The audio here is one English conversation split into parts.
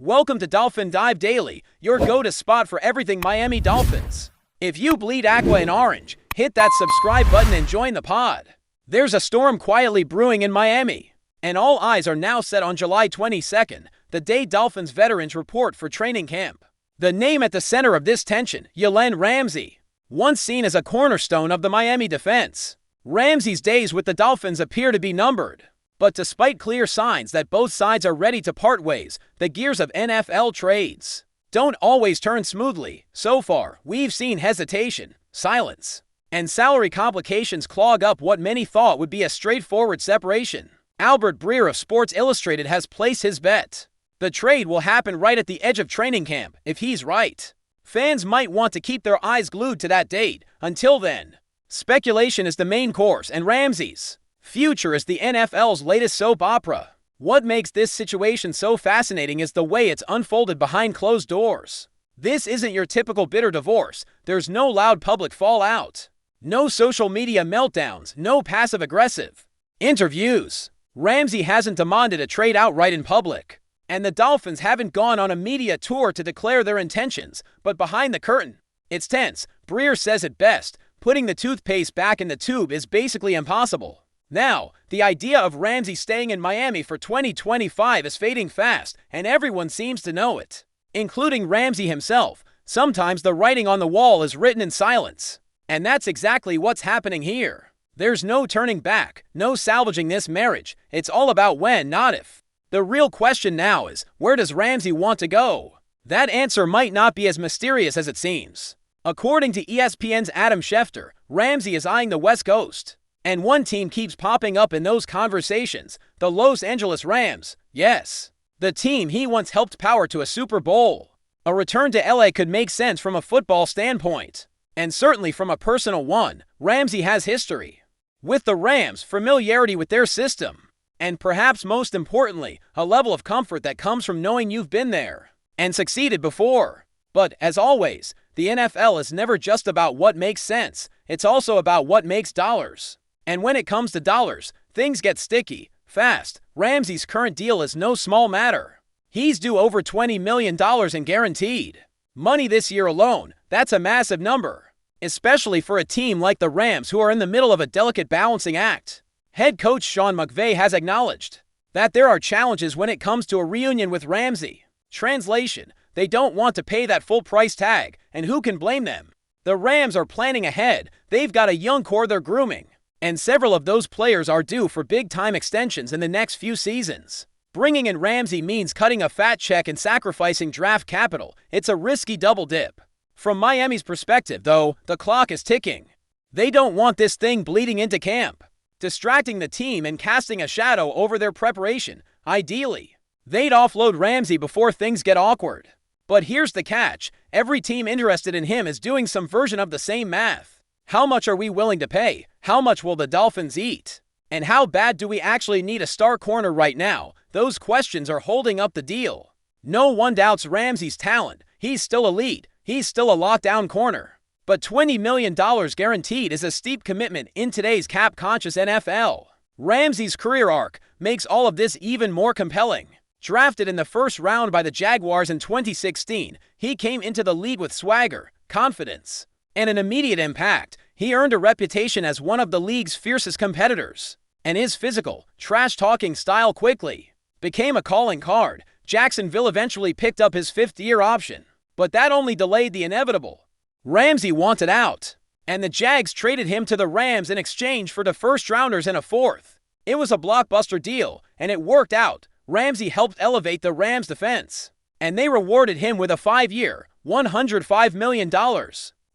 Welcome to Dolphin Dive Daily, your go-to spot for everything Miami Dolphins. If you bleed aqua and orange, hit that subscribe button and join the pod. There's a storm quietly brewing in Miami, and all eyes are now set on July 22nd, the day Dolphins veterans report for training camp. The name at the center of this tension, Jalen Ramsey, once seen as a cornerstone of the Miami defense. Ramsey's days with the Dolphins appear to be numbered. But despite clear signs that both sides are ready to part ways, the gears of NFL trades don't always turn smoothly. So far, we've seen hesitation, silence, and salary complications clog up what many thought would be a straightforward separation. Albert Breer of Sports Illustrated has placed his bet. The trade will happen right at the edge of training camp, if he's right. Fans might want to keep their eyes glued to that date. Until then, speculation is the main course, and Ramsey's future is the NFL's latest soap opera. What makes this situation so fascinating is the way it's unfolded behind closed doors. This isn't your typical bitter divorce. There's no loud public fallout, no social media meltdowns, no passive-aggressive interviews. Ramsey hasn't demanded a trade outright in public, and the Dolphins haven't gone on a media tour to declare their intentions, but behind the curtain, it's tense. Breer says it best: putting the toothpaste back in the tube is basically impossible. Now, the idea of Ramsey staying in Miami for 2025 is fading fast, and everyone seems to know it, including Ramsey himself. Sometimes the writing on the wall is written in silence, and that's exactly what's happening here. There's no turning back, no salvaging this marriage. It's all about when, not if. The real question now is, where does Ramsey want to go? That answer might not be as mysterious as it seems. According to ESPN's Adam Schefter, Ramsey is eyeing the West Coast. And one team keeps popping up in those conversations: the Los Angeles Rams. Yes, the team he once helped power to a Super Bowl. A return to LA could make sense from a football standpoint, and certainly from a personal one. Ramsey has history with the Rams, familiarity with their system, and perhaps most importantly, a level of comfort that comes from knowing you've been there and succeeded before. But as always, the NFL is never just about what makes sense. It's also about what makes dollars. And when it comes to dollars, things get sticky, fast. Ramsey's current deal is no small matter. He's due over $20 million in guaranteed money this year alone. That's a massive number, especially for a team like the Rams, who are in the middle of a delicate balancing act. Head coach Sean McVay has acknowledged that there are challenges when it comes to a reunion with Ramsey. Translation: they don't want to pay that full price tag, and who can blame them? The Rams are planning ahead. They've got a young core they're grooming, and several of those players are due for big-time extensions in the next few seasons. Bringing in Ramsey means cutting a fat check and sacrificing draft capital. It's a risky double dip. From Miami's perspective, though, the clock is ticking. They don't want this thing bleeding into camp, distracting the team and casting a shadow over their preparation. Ideally, they'd offload Ramsey before things get awkward. But here's the catch: every team interested in him is doing some version of the same math. How much are we willing to pay? How much will the Dolphins eat? And how bad do we actually need a star corner right now? Those questions are holding up the deal. No one doubts Ramsey's talent. He's still elite. He's still a lockdown corner. But $20 million guaranteed is a steep commitment in today's cap-conscious NFL. Ramsey's career arc makes all of this even more compelling. Drafted in the first round by the Jaguars in 2016, he came into the league with swagger, confidence, and an immediate impact. He earned a reputation as one of the league's fiercest competitors, and his physical, trash-talking style quickly became a calling card. Jacksonville eventually picked up his fifth-year option, but that only delayed the inevitable. Ramsey wanted out, and the Jags traded him to the Rams in exchange for the first-rounders and a fourth. It was a blockbuster deal, and it worked out. Ramsey helped elevate the Rams' defense, and they rewarded him with a 5-year, $105 million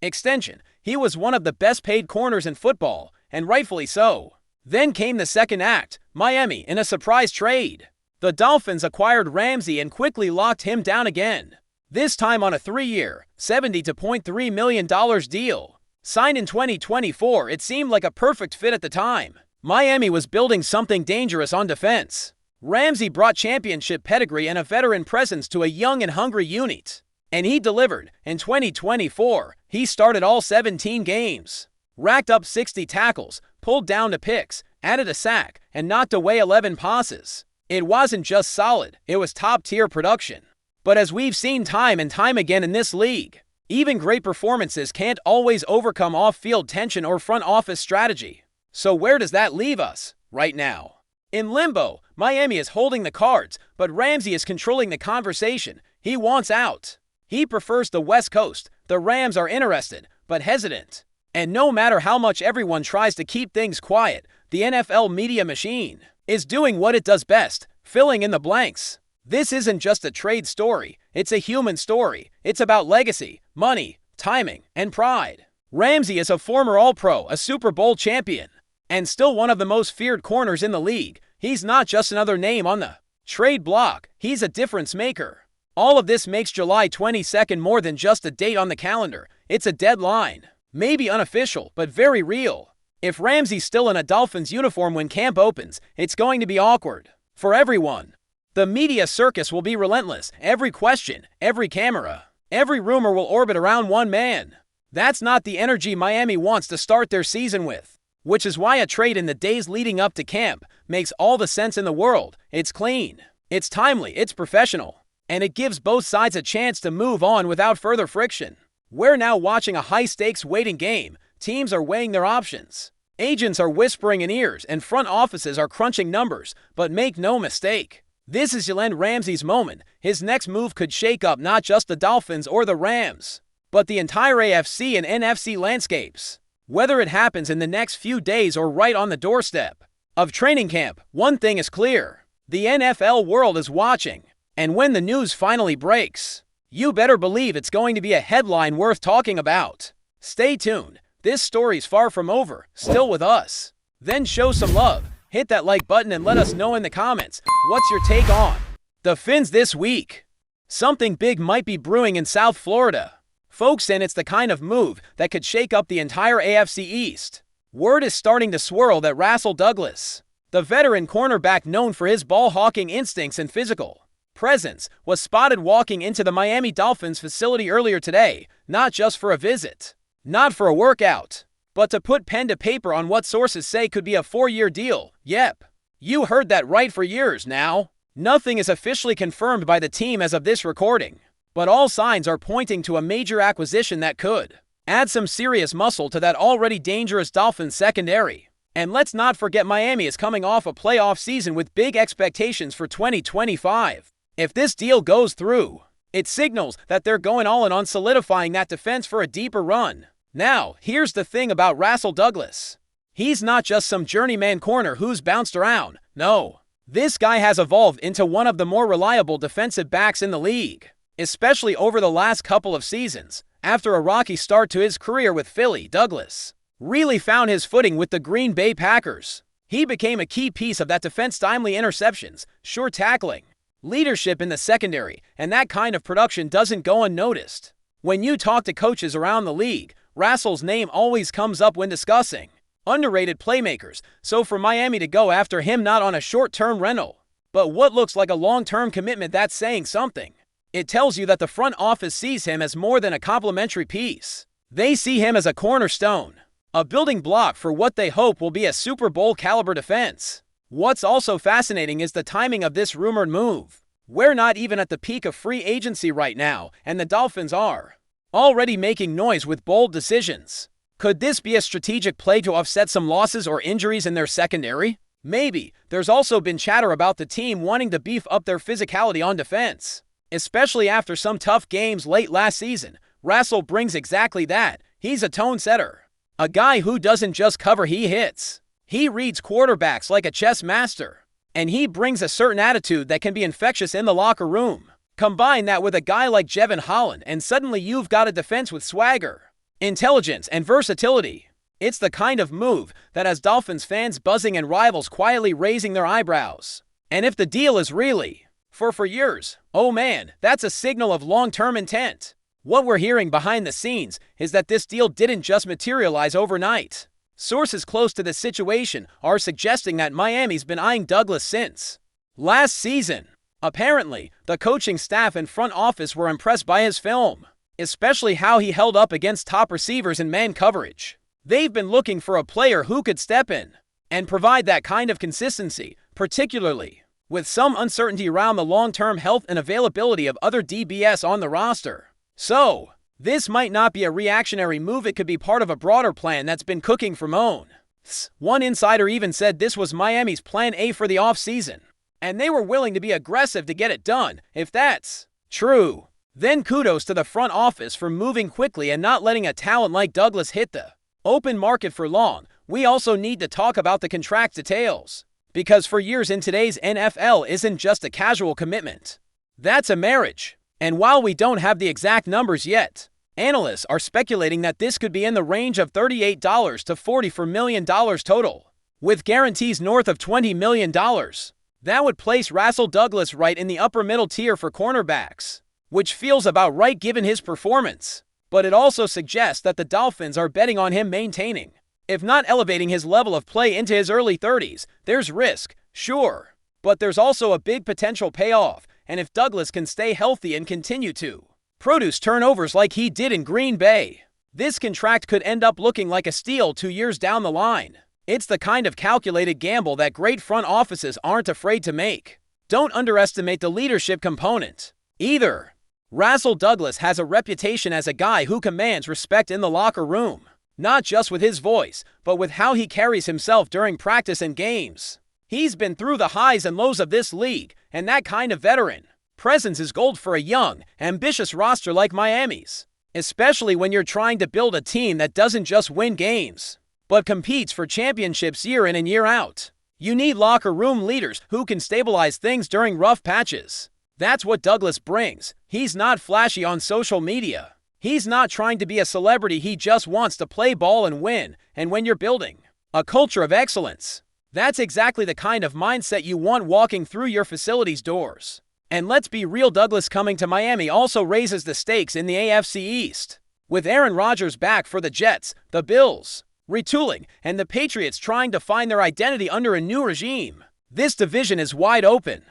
extension. He was one of the best-paid corners in football, and rightfully so. Then came the second act: Miami in a surprise trade. The Dolphins acquired Ramsey and quickly locked him down again, this time on a 3-year, $72.3 million deal. Signed in 2024, it seemed like a perfect fit at the time. Miami was building something dangerous on defense. Ramsey brought championship pedigree and a veteran presence to a young and hungry unit, and he delivered. In 2024, he started all 17 games, racked up 60 tackles, pulled down to picks, added a sack, and knocked away 11 passes. It wasn't just solid, it was top-tier production. But as we've seen time and time again in this league, even great performances can't always overcome off-field tension or front office strategy. So where does that leave us right now? In limbo, Miami is holding the cards, but Ramsey is controlling the conversation. He wants out. He prefers the West Coast. The Rams are interested, but hesitant. And no matter how much everyone tries to keep things quiet, the NFL media machine is doing what it does best, filling in the blanks. This isn't just a trade story, it's a human story. It's about legacy, money, timing, and pride. Ramsey is a former All-Pro, a Super Bowl champion, and still one of the most feared corners in the league. He's not just another name on the trade block, he's a difference maker. All of this makes July 22nd more than just a date on the calendar. It's a deadline. Maybe unofficial, but very real. If Ramsey's still in a Dolphins uniform when camp opens, it's going to be awkward for everyone. The media circus will be relentless. Every question, every camera, every rumor will orbit around one man. That's not the energy Miami wants to start their season with, which is why a trade in the days leading up to camp makes all the sense in the world. It's clean, it's timely, it's professional, and it gives both sides a chance to move on without further friction. We're now watching a high-stakes waiting game. Teams are weighing their options. Agents are whispering in ears, and front offices are crunching numbers. But make no mistake, this is Jalen Ramsey's moment. His next move could shake up not just the Dolphins or the Rams, but the entire AFC and NFC landscapes. Whether it happens in the next few days or right on the doorstep of training camp, one thing is clear. The NFL world is watching. And when the news finally breaks, you better believe it's going to be a headline worth talking about. Stay tuned. This story's far from over. Still with us. Then show some love. Hit that like button and let us know in the comments. What's your take on the Fins this week? Something big might be brewing in South Florida, folks, and it's the kind of move that could shake up the entire AFC East. Word is starting to swirl that RASUL Douglas, the veteran cornerback known for his ball-hawking instincts and physical presence, was spotted walking into the Miami Dolphins facility earlier today, not just for a visit, not for a workout, but to put pen to paper on what sources say could be a 4-year deal. Yep, you heard that right, for years now. Nothing is officially confirmed by the team as of this recording, but all signs are pointing to a major acquisition that could add some serious muscle to that already dangerous Dolphins secondary. And let's not forget, Miami is coming off a playoff season with big expectations for 2025. If this deal goes through, it signals that they're going all in on solidifying that defense for a deeper run. Now, here's the thing about RASUL Douglas. He's not just some journeyman corner who's bounced around. No, this guy has evolved into one of the more reliable defensive backs in the league, especially over the last couple of seasons. After a rocky start to his career with Philly, Douglas really found his footing with the Green Bay Packers. He became a key piece of that defense, timely interceptions, sure tackling, leadership in the secondary, and that kind of production doesn't go unnoticed. When you talk to coaches around the league, RASUL's name always comes up when discussing underrated playmakers, so for Miami to go after him not on a short-term rental, but what looks like a long-term commitment, that's saying something. It tells you that the front office sees him as more than a complementary piece. They see him as a cornerstone, a building block for what they hope will be a Super Bowl-caliber defense. What's also fascinating is the timing of this rumored move. We're not even at the peak of free agency right now, and the Dolphins are already making noise with bold decisions. Could this be a strategic play to offset some losses or injuries in their secondary? Maybe. There's also been chatter about the team wanting to beef up their physicality on defense, especially after some tough games late last season. RASUL brings exactly that. He's a tone setter, a guy who doesn't just cover, he hits. He reads quarterbacks like a chess master, and he brings a certain attitude that can be infectious in the locker room. Combine that with a guy like Jevon Holland, and suddenly you've got a defense with swagger, intelligence, and versatility. It's the kind of move that has Dolphins fans buzzing and rivals quietly raising their eyebrows. And if the deal is really for years, oh man, that's a signal of long-term intent. What we're hearing behind the scenes is that this deal didn't just materialize overnight. Sources close to the situation are suggesting that Miami's been eyeing Douglas since last season. Apparently, the coaching staff and front office were impressed by his film, especially how he held up against top receivers in man coverage. They've been looking for a player who could step in and provide that kind of consistency, particularly with some uncertainty around the long-term health and availability of other DBS on the roster. So, this might not be a reactionary move, it could be part of a broader plan that's been cooking for months. One insider even said this was Miami's plan A for the offseason, and they were willing to be aggressive to get it done. If that's true, then kudos to the front office for moving quickly and not letting a talent like Douglas hit the open market for long. We also need to talk about the contract details, because for years in today's NFL isn't just a casual commitment. That's a marriage. And while we don't have the exact numbers yet, analysts are speculating that this could be in the range of $38 to $44 million total, with guarantees north of $20 million. That would place RASUL Douglas right in the upper middle tier for cornerbacks, which feels about right given his performance. But it also suggests that the Dolphins are betting on him maintaining, if not elevating his level of play into his early 30s. There's risk, sure, but there's also a big potential payoff. And if Douglas can stay healthy and continue to produce turnovers like he did in Green Bay, this contract could end up looking like a steal 2 years down the line. It's the kind of calculated gamble that great front offices aren't afraid to make. Don't underestimate the leadership component either. RASUL Douglas has a reputation as a guy who commands respect in the locker room, not just with his voice, but with how he carries himself during practice and games. He's been through the highs and lows of this league, and that kind of veteran presence is gold for a young, ambitious roster like Miami's, especially when you're trying to build a team that doesn't just win games, but competes for championships year in and year out. You need locker room leaders who can stabilize things during rough patches. That's what Douglas brings. He's not flashy on social media. He's not trying to be a celebrity, he just wants to play ball and win. And when you're building a culture of excellence, that's exactly the kind of mindset you want walking through your facility's doors. And let's be real, Douglas coming to Miami also raises the stakes in the AFC East. With Aaron Rodgers back for the Jets, the Bills retooling, and the Patriots trying to find their identity under a new regime, this division is wide open.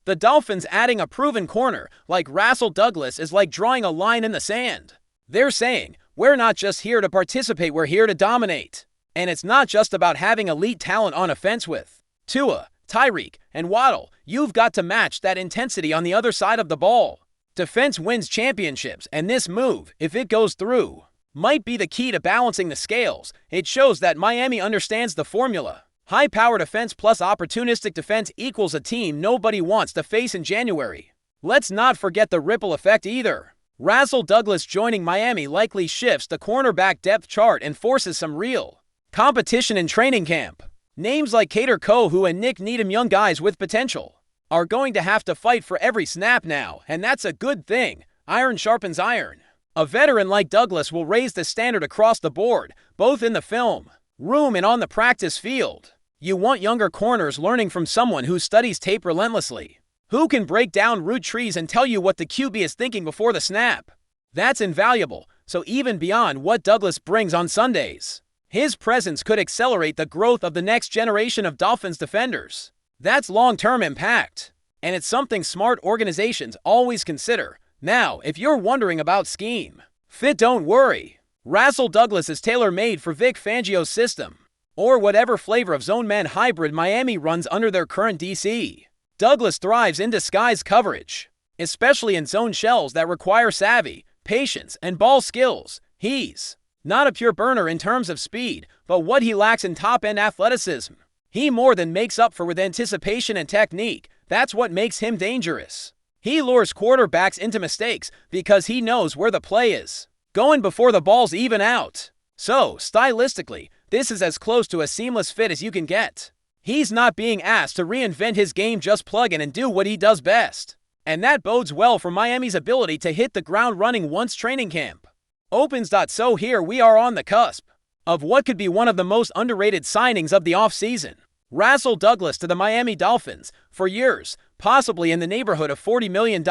The Dolphins adding a proven corner like RASUL Douglas is like drawing a line in the sand. They're saying, we're not just here to participate, we're here to dominate. And it's not just about having elite talent on offense with Tua, Tyreek, and Waddle. You've got to match that intensity on the other side of the ball. Defense wins championships, and this move, if it goes through, might be the key to balancing the scales. It shows that Miami understands the formula. High-powered offense plus opportunistic defense equals a team nobody wants to face in January. Let's not forget the ripple effect either. RASUL Douglas joining Miami likely shifts the cornerback depth chart and forces some real competition in training camp. Names like Kader Kohou and Nick Needham, young guys with potential, are going to have to fight for every snap now, and that's a good thing. Iron sharpens iron. A veteran like Douglas will raise the standard across the board, both in the film room and on the practice field. You want younger corners learning from someone who studies tape relentlessly, who can break down route trees and tell you what the QB is thinking before the snap. That's invaluable. So even beyond what Douglas brings on Sundays, his presence could accelerate the growth of the next generation of Dolphins defenders. That's long-term impact, and it's something smart organizations always consider. Now, if you're wondering about scheme fit, don't worry. RASUL Douglas is tailor-made for Vic Fangio's system, or whatever flavor of zone-man hybrid Miami runs under their current DC. Douglas thrives in disguise coverage, especially in zone shells that require savvy, patience, and ball skills. He's not a pure burner in terms of speed, but what he lacks in top-end athleticism, he more than makes up for with anticipation and technique. That's what makes him dangerous. He lures quarterbacks into mistakes because he knows where the play is going before the ball's even out. So, stylistically, this is as close to a seamless fit as you can get. He's not being asked to reinvent his game, just plug in and do what he does best. And that bodes well for Miami's ability to hit the ground running once training camp opens. So here we are on the cusp of what could be one of the most underrated signings of the offseason. RASUL Douglas to the Miami Dolphins, for years, possibly in the neighborhood of $40 million.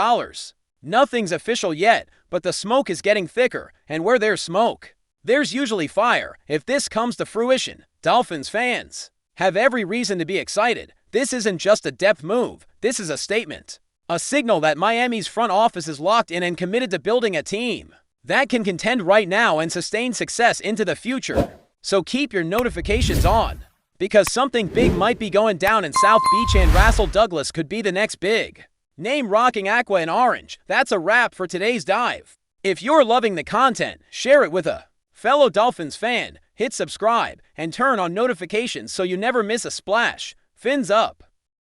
Nothing's official yet, but the smoke is getting thicker, and where there's smoke, there's usually fire. If this comes to fruition, Dolphins fans have every reason to be excited. This isn't just a depth move, this is a statement. A signal that Miami's front office is locked in and committed to building a team that can contend right now and sustain success into the future. So keep your notifications on. Because something big might be going down in South Beach and RASUL Douglas could be the next big name rocking aqua and orange. That's a wrap for today's dive. If you're loving the content, share it with a fellow Dolphins fan, hit subscribe, and turn on notifications so you never miss a splash. Fins up!